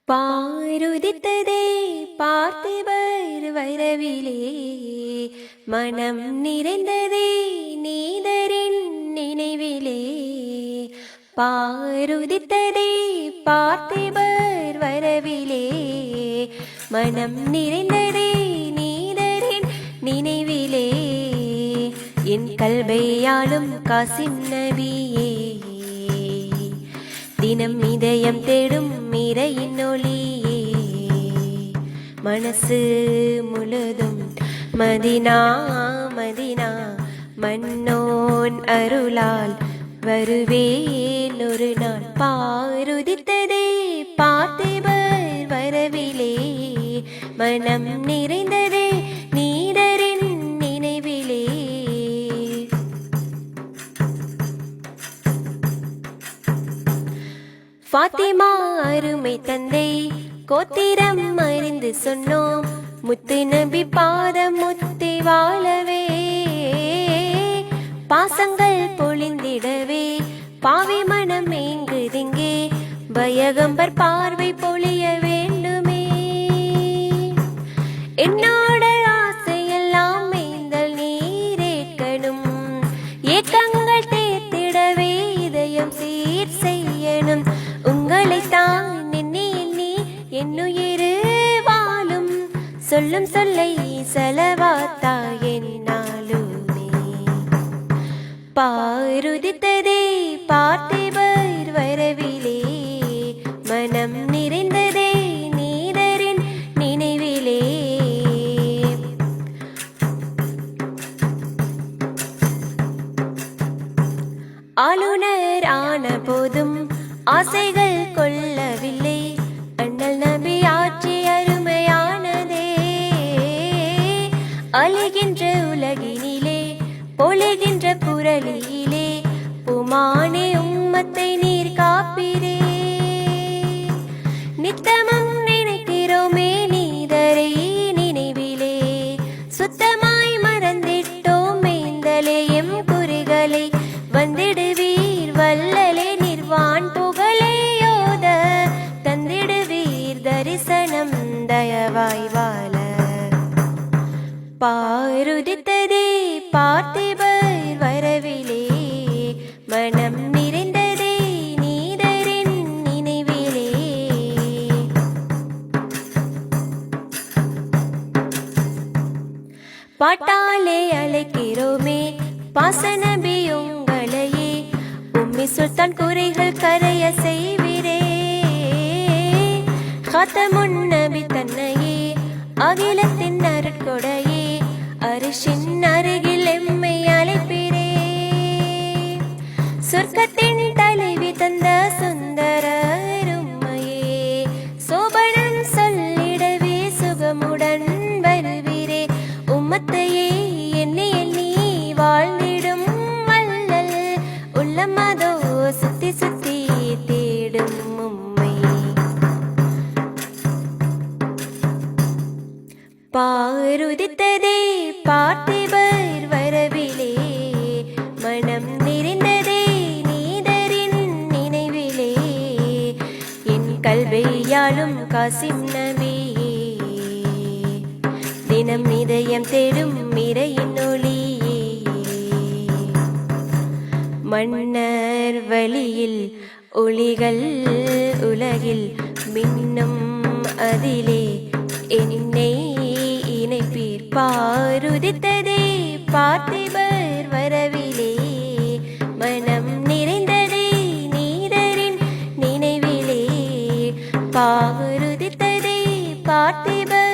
பாருதித்ததே பார்த்திபர் வரவிலே மனம் நிறைந்ததே நீதரின் நினைவிலே. பாருதித்ததே பார்த்திபர் வரவிலே மனம் நிறைந்ததே நீதரின் நினைவிலே. என் கல்பையாளும் காசிம் நபியே தினம் இதயம் தேடும் இறையின் ஒளியே. மனசு முழுதும் மதினா மதினா மன்னோன் அருளால் வருவேன் ஒரு நாள். பாருதித்ததே பார்த்திபர் வரவிலே மனம் நிறைந்ததே நீதரின் நினைவிலே. ஃபாத்திமா அருமை தந்தை கோத்திரம் அறிந்து சொன்னோம் முத்து நபி பாதம் முத்தி வாழவே. பாசங்கள் பொழிந்திடவே பாவி மனம் ஏங்குதிங்கே பயகம்பர் பார்வை பொழிய வேண்டுமே. என்னோட ஆசையெல்லாம் மேந்தல் நீரேற்கணும் ஏக்கங்கள் தேர்த்திடவே இதயம் சீர் செய்யணும். உங்களை தான் எண்ணி எண்ணி என்னுயிரு வாழும் சொல்லும் சொல்லை செலவாத்தா என்னாலுமே. பாருதித்ததே பார்த்திபர் வரவிலே மனம் நிறைந்ததே நீதரின் நினைவிலே. ஆளுநர் ஆன போதும் ஆசைகள் கொள்ளவில்லை அண்ணல் நபி ஆட்சி அருமையானதே. அழுகின்ற உலகினிலே பொழிகின்ற புரளியிலே புமானே உம்மத்தை நீர் காப்பிரே. நித்தமும் நினைக்கிறோமே நீதரை நினைவிலே சுத்தமாய் மறந்திட்டோம் மேந்தலே எம் குறிகளை வந்திடுவீர் வல்லலே நிர்வான் புகழையோத தந்திடுவீர் தரிசனம் தயவாய் வாழ. பாருதித்ததே பார்த்திபர் வரவிலே மனம் நிறைந்ததே நீதரின் நினைவிலே. பாட்டாலே அழைக்கிறோமே பாசநபி உங்களையே உம்மி சுல்தான் குறைகள் கரைய செய்விரே. காத்தமுன் நபி தன்னையே அகிலத்தின் அருட்கொடையே அரிசின் அருகில் எம்மை அழைப்பிரே. சொர்க்கத்தின் தலைவி தந்த சுந்தர அருமையே சோபனம் சொல்லிடவே சுகமுடன் வருவிரே. உம்மத்தையே எண்ணி எண்ணி வாழ்ந்திடும் வல்லல் உள்ளமதோ சுத்தி சுத்தி தேடும் உம்மை. பாருதித்ததே பார்த்திபர் வரவிலே மனம் நிறைந்ததே நீதரின் நினைவிலே. என் கல்வையாளும் காசிம் நபியே தினம் இதயம் தேடும் இறையின் ஒளியே. மன்னர் வழியில் ஒளிகள் உலகில் மின்னும் அதிலே என்னை இணைப்பீர். பாருதித்ததே பார்த்திபர் வரவிலே மனம் நிறைந்ததே நீதரின் நினைவிலே. பாருதித்ததே பார்த்திபர்